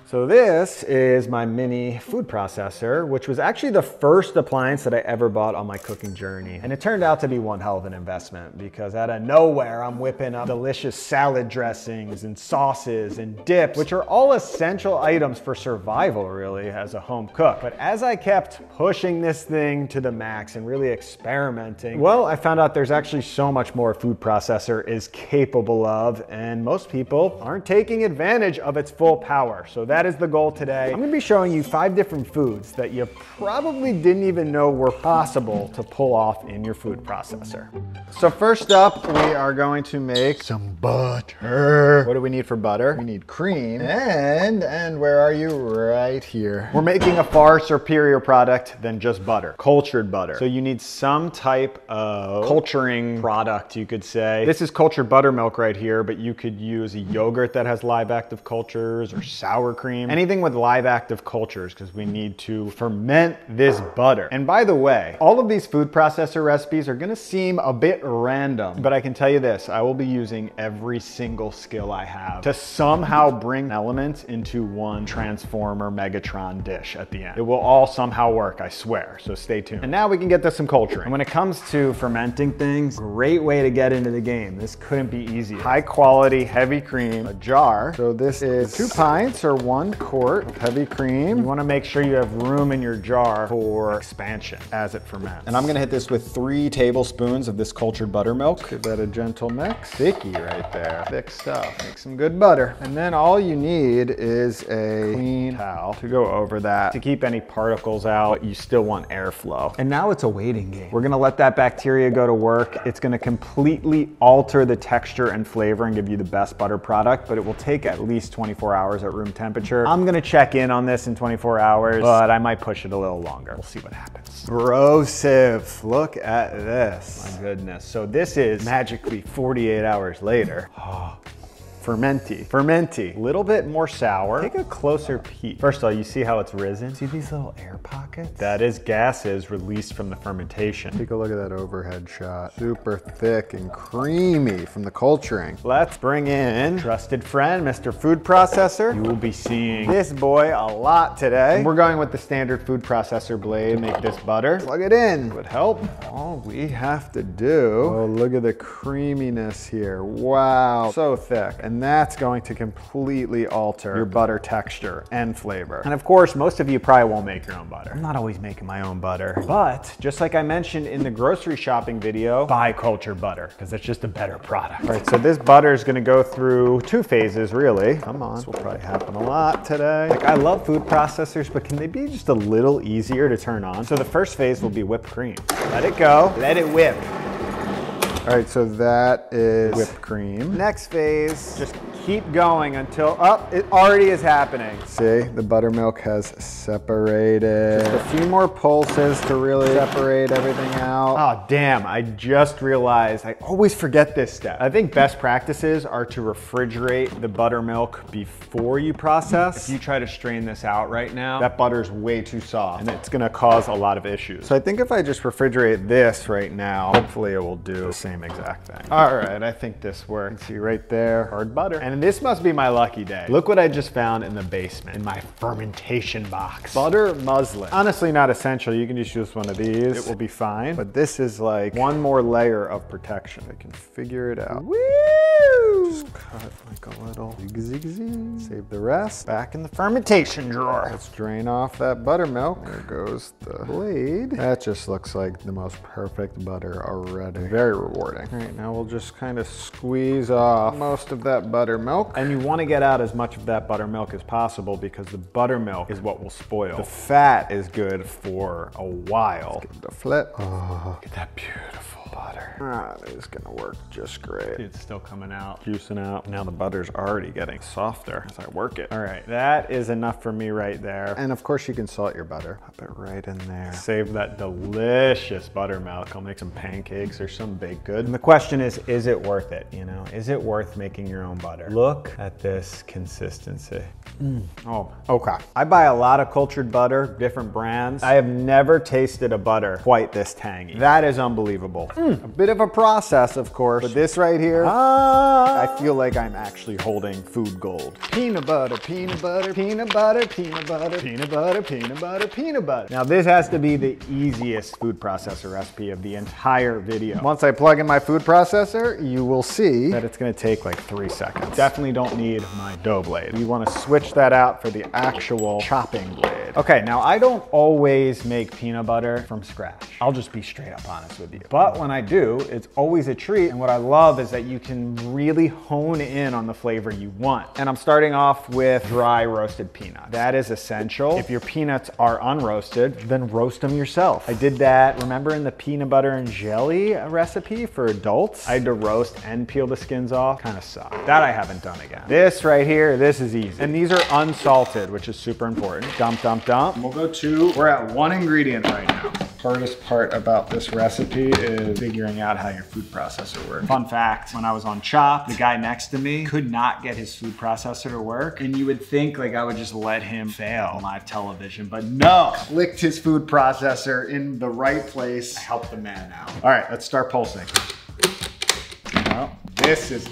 So this is my mini food processor, which was actually the first appliance that I ever bought on my cooking journey. And it turned out to be one hell of an investment because out of nowhere, I'm whipping up delicious salad dressings and sauces and dips, which are all essential items for survival really as a home cook. But as I kept pushing this thing to the max and really experimenting, well, I found out there's actually so much more a food processor is capable of, and most people aren't taking advantage of its full power. So that is the goal today. I'm gonna be showing you 5 different foods that you probably didn't even know were possible to pull off in your food processor. So first up, we are going to make some butter. What do we need for butter? We need cream, and where are you? Right here. We're making a far superior product than just butter, cultured butter. So you need some type of culturing product, you could say. This is cultured buttermilk right here, but you could use a yogurt that has live active cultures or sour cream, anything with live active cultures, because we need to ferment this butter. And by the way, all of these food processor recipes are gonna seem a bit random, but I can tell you this, I will be using every single skill I have to somehow bring elements into one Transformer Megatron dish at the end. It will all somehow work, I swear, so stay tuned. And now we can get to some culturing. And when it comes to fermenting things, great way to get into the game. This couldn't be easier. High quality, heavy cream, a jar. So this is 2 pints or 1 quart of heavy cream. You wanna make sure you have room in your jar for expansion as it ferments. And I'm gonna hit this with 3 tablespoons of this cultured buttermilk. Give that a gentle mix. Thicky right there. Thick stuff. Make some good butter. And then all you need is a clean towel to go over that to keep any particles out, but you still want airflow. And now it's a waiting game. We're gonna let that bacteria go to work. It's gonna completely alter the texture and flavor and give you the best butter product, but it will take at least 24 hours at room temperature. I'm gonna check in on this in 24 hours, but I might push it a little longer. We'll see what happens. Brosive, look at this. My goodness. So this is magically 48 hours later. Fermenty. Little bit more sour. Take a closer peek. First of all, you see how it's risen? See these little air pockets? That is gases released from the fermentation. Take a look at that overhead shot. Super thick and creamy from the culturing. Let's bring in trusted friend, Mr. Food Processor. You will be seeing this boy a lot today. We're going with the standard food processor blade to make this butter. Plug it in. Would help. All we have to do, oh, look at the creaminess here. Wow, so thick. And that's going to completely alter your butter texture and flavor. And of course, most of you probably won't make your own butter. I'm not always making my own butter, but just like I mentioned in the grocery shopping video, buy cultured butter because it's just a better product. All right, so this butter is gonna go through 2 phases, really. Come on, this will probably happen a lot today. Like, I love food processors, but can they be just a little easier to turn on? So the first phase will be whipped cream. Let it go, let it whip. All right, so that is whipped cream. Next phase, just keep going until, it already is happening. See, the buttermilk has separated. Just a few more pulses to really separate everything out. Oh, damn, I just realized I always forget this step. I think best practices are to refrigerate the buttermilk before you process. If you try to strain this out right now, that butter's way too soft and it's gonna cause a lot of issues. So I think if I just refrigerate this right now, hopefully it will do the same exact thing. All right, I think this works. See right there, hard butter. And this must be my lucky day. Look what I just found in the basement, in my fermentation box. Butter muslin. Honestly, not essential. You can just use one of these. It will be fine. But this is like one more layer of protection. I can figure it out. Woo! Just cut like a little zig. Save the rest. Back in the fermentation drawer. Let's drain off that buttermilk. There goes the blade. That just looks like the most perfect butter already. Very rewarding. All right, now we'll just kind of squeeze off most of that buttermilk. And you want to get out as much of that buttermilk as possible because the buttermilk is what will spoil. The fat is good for a while. Let's give it a flip. Oh, look at that beautiful butter. That is gonna work just great. It's still coming out, juicing out. Now the butter's already getting softer as I work it. All right, that is enough for me right there. And of course you can salt your butter. Pop it right in there. Save that delicious buttermilk. I'll make some pancakes or some baked good. And the question is it worth it? You know, is it worth making your own butter? Look at this consistency. Oh, okay. I buy a lot of cultured butter, different brands. I have never tasted a butter quite this tangy. That is unbelievable. A bit of a process, of course, but this right here, I feel like I'm actually holding food gold. Peanut butter, peanut butter, peanut butter, peanut butter, peanut butter, peanut butter, peanut butter. Now this has to be the easiest food processor recipe of the entire video. Once I plug in my food processor, you will see that it's gonna take like 3 seconds. Definitely don't need my dough blade. You wanna switch that out for the actual chopping blade. Okay, now I don't always make peanut butter from scratch. I'll just be straight up honest with you. But when I do, it's always a treat. And what I love is that you can really hone in on the flavor you want. And I'm starting off with dry roasted peanuts. That is essential. If your peanuts are unroasted, then roast them yourself. I did that, remember in the peanut butter and jelly recipe for adults? I had to roast and peel the skins off. Kind of sucked. That I haven't done again. This right here, this is easy. And these are unsalted, which is super important. Dump, dump, dump. And we'll go to, we're at 1 ingredient right now. Hardest part about this recipe is figuring out how your food processor works. Fun fact, when I was on Chopped, the guy next to me could not get his food processor to work. And you would think like I would just let him fail on live television, but no. Clicked his food processor in the right place. I helped the man out. All right, let's start pulsing. Well, this is,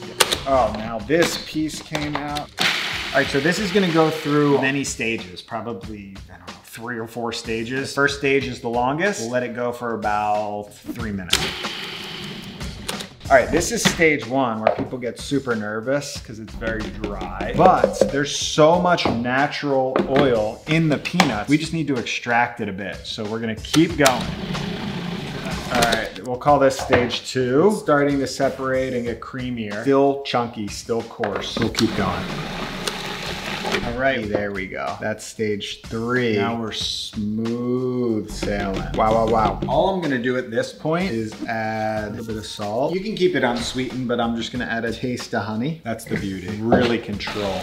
oh, now this piece came out. All right, so this is gonna go through many stages, probably, I don't know, 3 or 4 stages. The first stage is the longest. We'll let it go for about 3 minutes. All right, this is stage 1 where people get super nervous because it's very dry, but there's so much natural oil in the peanuts. We just need to extract it a bit. So we're gonna keep going. All right, we'll call this stage 2. It's starting to separate and get creamier. Still chunky, still coarse. We'll keep going. All right, there we go. That's stage 3. Now we're smooth sailing. Wow, wow, wow. All I'm gonna do at this point is add a little bit of salt. You can keep it unsweetened, but I'm just gonna add a taste of honey. That's the beauty. Really control.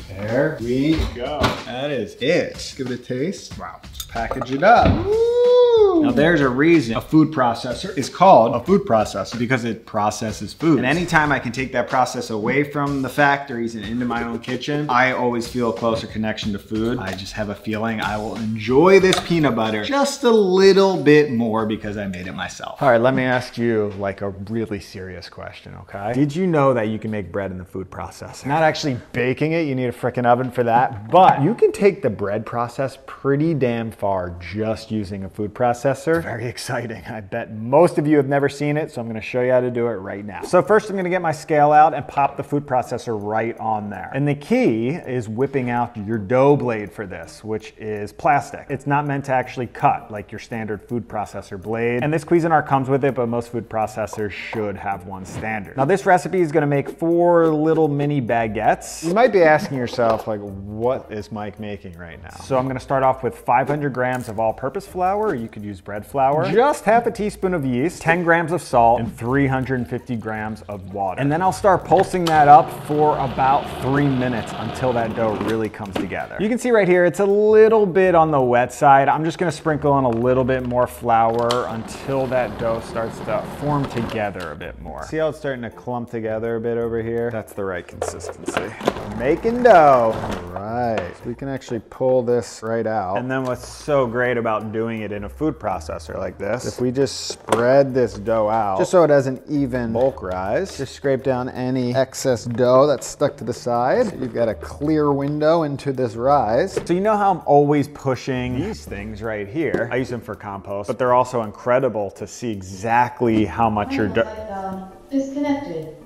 There we go. That is it. Give it a taste. Wow. Package it up. Woo! Now there's a reason a food processor is called a food processor, because it processes food. And anytime I can take that process away from the factories and into my own kitchen, I always feel a closer connection to food. I just have a feeling I will enjoy this peanut butter just a little bit more because I made it myself. All right, let me ask you like a really serious question, okay? Did you know that you can make bread in the food processor? Not actually baking it, you need a frickin' oven for that, but you can take the bread process pretty damn far just using a food processor. Very exciting. I bet most of you have never seen it, so I'm gonna show you how to do it right now. So first I'm gonna get my scale out and pop the food processor right on there. And the key is whipping out your dough blade for this, which is plastic. It's not meant to actually cut like your standard food processor blade. And this Cuisinart comes with it, but most food processors should have one standard. Now this recipe is gonna make 4 little mini baguettes. You might be asking yourself, like, what is Mike making right now? So I'm gonna start off with 500 grams of all-purpose flour. You could use bread flour, just half a teaspoon of yeast, 10 grams of salt, and 350 grams of water. And then I'll start pulsing that up for about 3 minutes until that dough really comes together. You can see right here, it's a little bit on the wet side. I'm just gonna sprinkle in a little bit more flour until that dough starts to form together a bit more. See how it's starting to clump together a bit over here? That's the right consistency. We're making dough. All right, so we can actually pull this right out. And then what's so great about doing it in a food processor like this, if we just spread this dough out, just so it has an even bulk rise, just scrape down any excess dough that's stuck to the side. You've got a clear window into this rise. So you know how I'm always pushing these things right here? I use them for compost, but they're also incredible to see exactly how much your dough disconnected.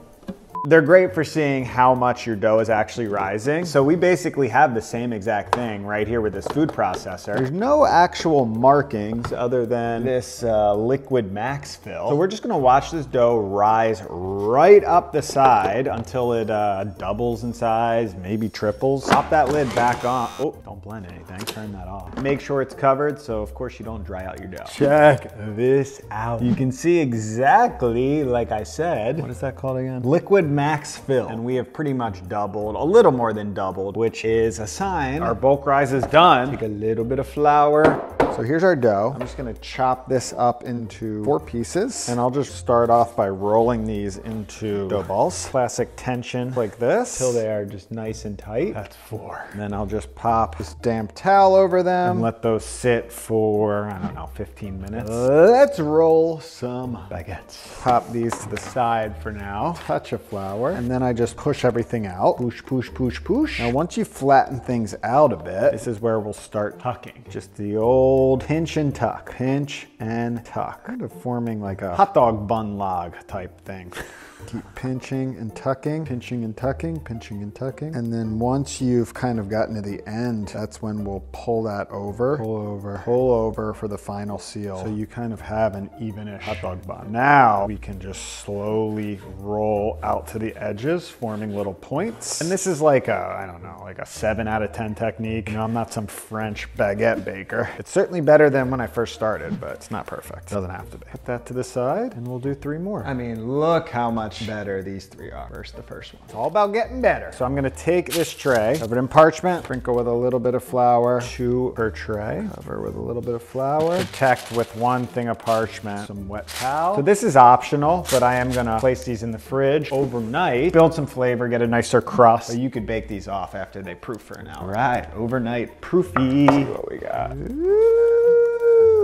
They're great for seeing how much your dough is actually rising. So we basically have the same exact thing right here with this food processor. There's no actual markings other than this liquid max fill. So we're just gonna watch this dough rise right up the side until it doubles in size, maybe triples. Pop that lid back on. Oh, don't blend anything, turn that off. Make sure it's covered so of course you don't dry out your dough. Check this out. You can see exactly, like I said, what is that called again? Liquid max fill. And we have pretty much doubled, a little more than doubled, which is a sign our bulk rise is done. Take a little bit of flour, So here's our dough. I'm just gonna chop this up into 4 pieces, and I'll just start off by rolling these into dough balls. Classic tension like this, till they are just nice and tight. That's 4. And then I'll just pop this damp towel over them and let those sit for, I don't know, 15 minutes. Let's roll some baguettes. Pop these to the side for now. Touch of flour, and then I just push everything out. Push, push, push, push. Now once you flatten things out a bit, this is where we'll start tucking. Just the old pinch and tuck. Pinch and tuck. Kind of forming like a hot dog bun log type thing. Keep pinching and tucking, pinching and tucking, pinching and tucking. And then once you've kind of gotten to the end, that's when we'll pull that over, pull over for the final seal. So you kind of have an even-ish hot dog bun. Now we can just slowly roll out to the edges, forming little points. And this is like a, I don't know, like a 7 out of 10 technique. You know, I'm not some French baguette baker. It's certainly better than when I first started, but it's not perfect. Doesn't have to be. Put that to the side and we'll do 3 more. I mean, look how much better these 3 are versus the first one. It's all about getting better. So I'm gonna take this tray, cover it in parchment, sprinkle with a little bit of flour, 2 per tray, cover with a little bit of flour, protect with 1 thing of parchment, some wet towel. So this is optional, but I am gonna place these in the fridge overnight, build some flavor, get a nicer crust. So you could bake these off after they proof for an hour. All right, overnight proofy. Let's see what we got.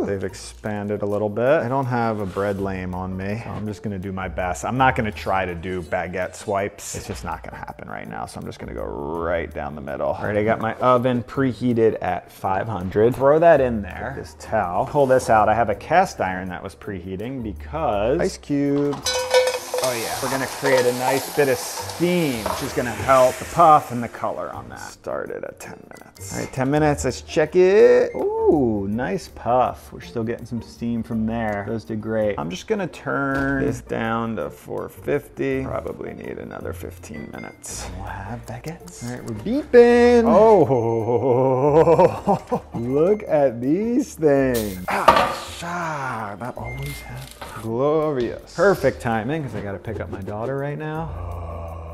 They've expanded a little bit. I don't have a bread lame on me, so I'm just gonna do my best. I'm not gonna try to do baguette swipes. It's just not gonna happen right now, so I'm just gonna go right down the middle. All right, I got my oven preheated at 500. Throw that in there, this towel. Pull this out. I have a cast iron that was preheating because ice cubes. Oh yeah, we're gonna create a nice bit of steam, which is gonna help the puff and the color on that. Started at 10 minutes. All right, 10 minutes, let's check it. Ooh, nice puff. We're still getting some steam from there. Those did great. I'm just gonna turn this down to 450. Probably need another 15 minets. We'll have baguettes. All right, we're beeping. Oh, look at these things. That always happens. Glorious. Perfect timing, because I gotta pick up my daughter right now.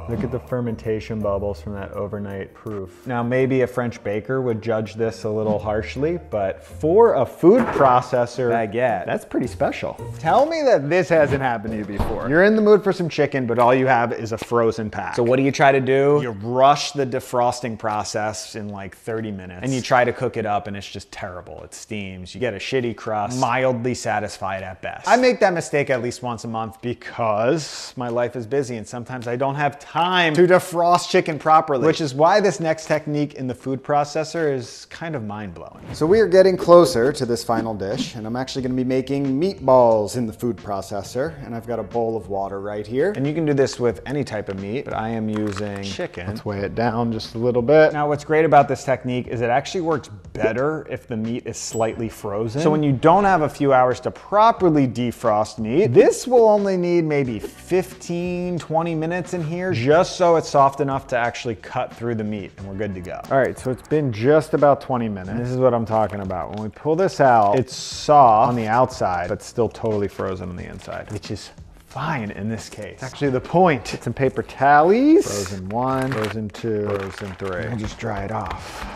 Look at the fermentation bubbles from that overnight proof. Now, maybe a French baker would judge this a little harshly, but for a food processor baguette, that's pretty special. Tell me that this hasn't happened to you before. You're in the mood for some chicken, but all you have is a frozen pack. So what do you try to do? You rush the defrosting process in like 30 minutes, and you try to cook it up, and it's just terrible. It steams. You get a shitty crust, mildly satisfied at best. I make that mistake at least once a month because my life is busy, and sometimes I don't have time to defrost chicken properly, which is why this next technique in the food processor is kind of mind-blowing. So we are getting closer to this final dish, and I'm actually gonna be making meatballs in the food processor, and I've got a bowl of water right here. And you can do this with any type of meat, but I am using chicken. Let's weigh it down just a little bit. Now, what's great about this technique is it actually works better if the meat is slightly frozen. So when you don't have a few hours to properly defrost meat, this will only need maybe 15, 20 minutes in here, just so it's soft enough to actually cut through the meat, and we're good to go. All right, so it's been just about 20 minutes. This is what I'm talking about. When we pull this out, it's soft on the outside, but still totally frozen on the inside, which is fine in this case. It's actually the point. Get some paper tallies. Frozen 1, frozen 2, frozen 3. And just dry it off.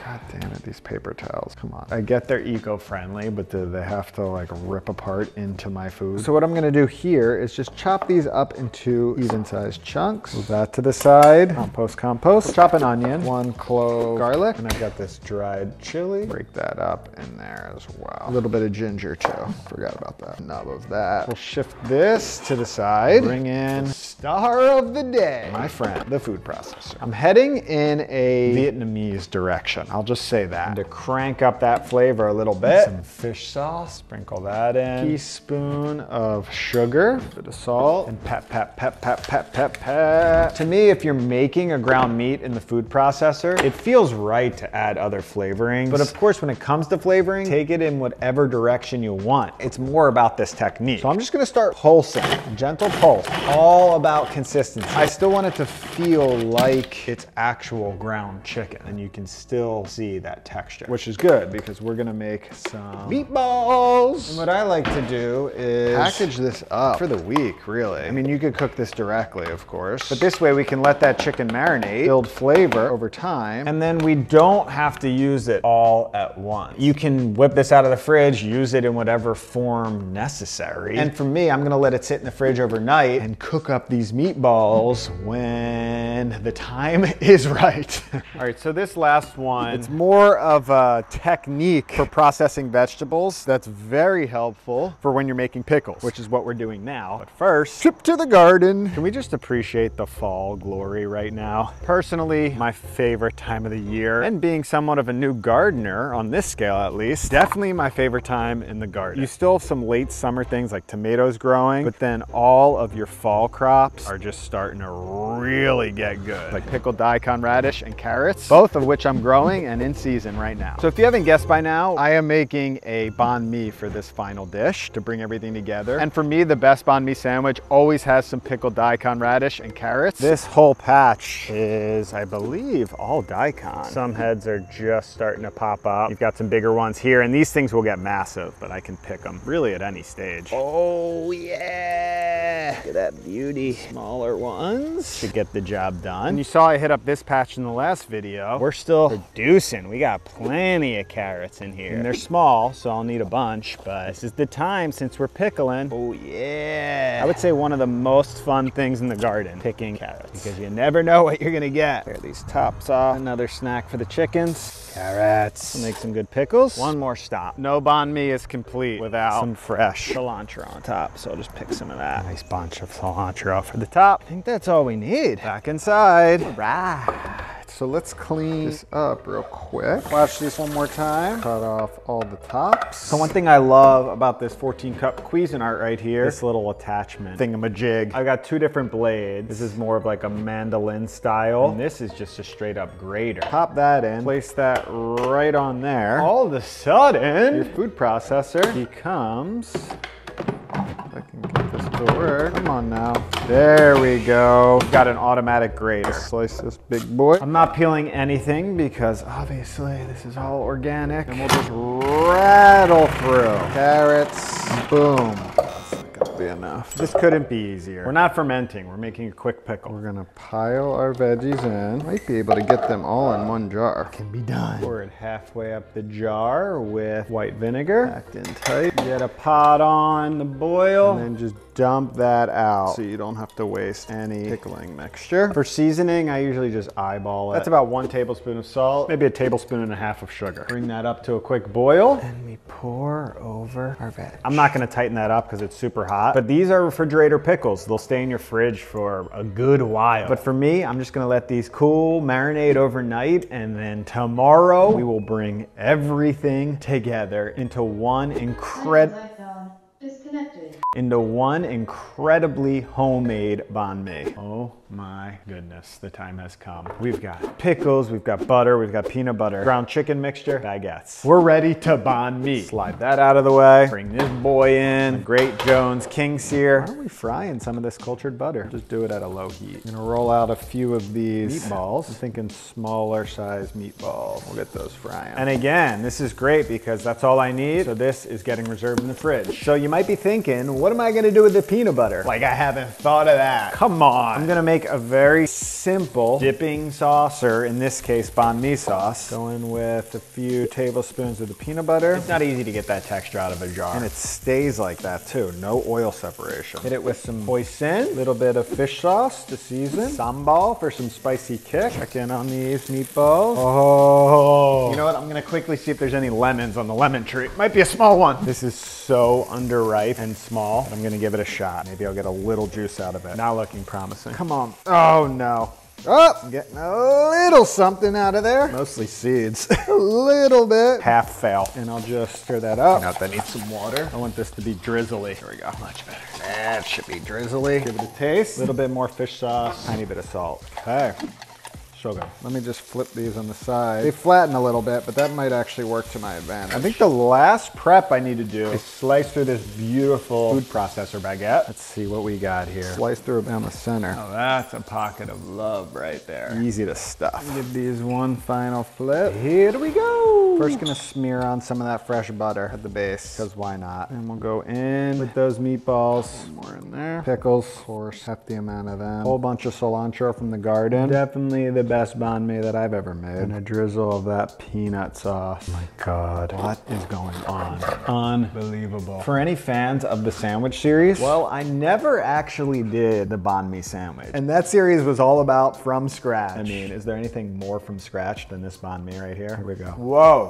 God damn it, these paper towels, come on. I get they're eco-friendly, but do they have to like rip apart into my food? So what I'm gonna do here is just chop these up into even-sized chunks. Move that to the side. Compost. Chop an onion, 1 clove garlic, and I've got this dried chili. Break that up in there as well. A little bit of ginger too. Forgot about that. Nub of that. We'll shift this to the side. Bring in the star of the day, my friend, the food processor. I'm heading in a Vietnamese direction. I'll just say that. And to crank up that flavor a little bit, some fish sauce, sprinkle that in. Teaspoon of sugar, a bit of salt, and pep. To me, if you're making a ground meat in the food processor, it feels right to add other flavorings. But of course, when it comes to flavoring, take it in whatever direction you want. It's more about this technique. So I'm just gonna start pulsing, gentle pulse, all about consistency. I still want it to feel like it's actual ground chicken. And you you can still see that texture, which is good because we're gonna make some meatballs. And what I like to do is package this up for the week, really. I mean, you could cook this directly, of course, but this way we can let that chicken marinate, build flavor over time, and then we don't have to use it all at once. You can whip this out of the fridge, use it in whatever form necessary. And for me, I'm gonna let it sit in the fridge overnight and cook up these meatballs when the time is right. All right, so this last one, it's more of a technique for processing vegetables that's very helpful for when you're making pickles, which is what we're doing now. But first, trip to the garden. Can we just appreciate the fall glory right now? Personally, my favorite time of the year, and being somewhat of a new gardener on this scale at least, definitely my favorite time in the garden. You still have some late summer things like tomatoes growing, but then all of your fall crops are just starting to really get good. Like pickled daikon radish and carrots, both of which I'm growing and in season right now. So if you haven't guessed by now, I am making a banh mi for this final dish to bring everything together. And for me, the best banh mi sandwich always has some pickled daikon radish and carrots. This whole patch is, I believe, all daikon. Some heads are just starting to pop up. You've got some bigger ones here, and these things will get massive, but I can pick them really at any stage. Oh yeah, look at that beauty. Smaller ones should get the job done. And you saw I hit up this patch in the last video. We're still producing. We got plenty of carrots in here. And they're small, so I'll need a bunch, but this is the time since we're pickling. Oh yeah. I would say one of the most fun things in the garden, picking carrots, because you never know what you're gonna get. Tear these tops off. Another snack for the chickens. Carrots. We'll make some good pickles. One more stop. No banh mi is complete without some fresh cilantro on top, so I'll just pick some of that. Nice bunch of cilantro for the top. I think that's all we need. Back inside. All right. So let's clean this up real quick. Watch this one more time. Cut off all the tops. So one thing I love about this 14 cup Cuisinart right here, this little attachment thingamajig. I've got two different blades. This is more of like a mandolin style. And this is just a straight up grater. Pop that in, place that right on there. All of a sudden, your food processor becomes, I can get this to work. Come on now. There we go. Got an automatic grater. Slice this big boy. I'm not peeling anything because obviously this is all organic. And we'll just rattle through. Carrots, boom. Be enough. This couldn't be easier. We're not fermenting, we're making a quick pickle. We're gonna pile our veggies in. Might be able to get them all in one jar. Can be done. Pour it halfway up the jar with white vinegar. Packed in tight. Get a pot on the boil. And then just dump that out so you don't have to waste any pickling mixture. For seasoning, I usually just eyeball it. That's about 1 tablespoon of salt, maybe 1.5 tablespoons of sugar. Bring that up to a quick boil. And we pour over our veg. I'm not gonna tighten that up because it's super hot. But these are refrigerator pickles. They'll stay in your fridge for a good while. But for me, I'm just gonna let these cool, marinate overnight, and then tomorrow we will bring everything together into one incredibly homemade banh mi. Oh my goodness, the time has come. We've got pickles, we've got butter, we've got peanut butter, ground chicken mixture, baguettes. We're ready to banh mi. Slide that out of the way. Bring this boy in. Great Jones King Sear. Why are we frying some of this cultured butter? Just do it at a low heat. I'm gonna roll out a few of these meatballs. I'm thinking smaller size meatballs. We'll get those frying. And again, this is great because that's all I need. So this is getting reserved in the fridge. So you might be thinking, what am I gonna do with the peanut butter? Like, I haven't thought of that. Come on. I'm gonna make a very simple dipping sauce, or in this case, banh mi sauce. Go in with a few tablespoons of the peanut butter. It's not easy to get that texture out of a jar. And it stays like that too, no oil separation. Hit it with some hoisin, a little bit of fish sauce to season, sambal for some spicy kick. Check in on these meatballs. Oh. You know what, I'm gonna quickly see if there's any lemons on the lemon tree. Might be a small one. This is so underripe and small, but I'm gonna give it a shot. Maybe I'll get a little juice out of it. Not looking promising. Come on. Oh no. Oh, I'm getting a little something out of there. Mostly seeds. A little bit. Half fail. And I'll just stir that up. Now that needs some water. I want this to be drizzly. Here we go. Much better. That should be drizzly. Give it a taste. A little bit more fish sauce. Tiny bit of salt. Okay. So good. Let me just flip these on the side. They flatten a little bit, but that might actually work to my advantage. I think the last prep I need to do is slice through this beautiful food processor baguette. Let's see what we got here. Slice through it down the center. Oh, that's a pocket of love right there. Easy to stuff. Give these one final flip. Here we go. First gonna smear on some of that fresh butter at the base, because why not? And we'll go in with those meatballs. One more in there. Pickles, of course, hefty amount of them. Whole bunch of cilantro from the garden. Definitely the best banh mi that I've ever made. And a drizzle of that peanut sauce. Oh my God, what is going on? Unbelievable. For any fans of the sandwich series, well, I never actually did the banh mi sandwich. And that series was all about from scratch. I mean, is there anything more from scratch than this banh mi right here? Here we go. Whoa.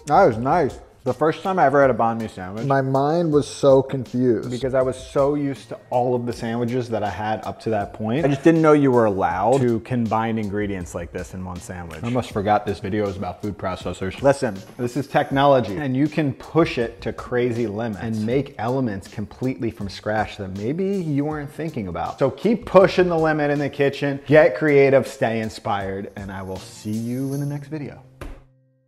That was nice. The first time I ever had a banh mi sandwich, my mind was so confused. because I was so used to all of the sandwiches that I had up to that point. I just didn't know you were allowed to combine ingredients like this in one sandwich. I almost forgot this video is about food processors. Listen, this is technology, and you can push it to crazy limits and make elements completely from scratch that maybe you weren't thinking about. So keep pushing the limit in the kitchen, get creative, stay inspired, and I will see you in the next video.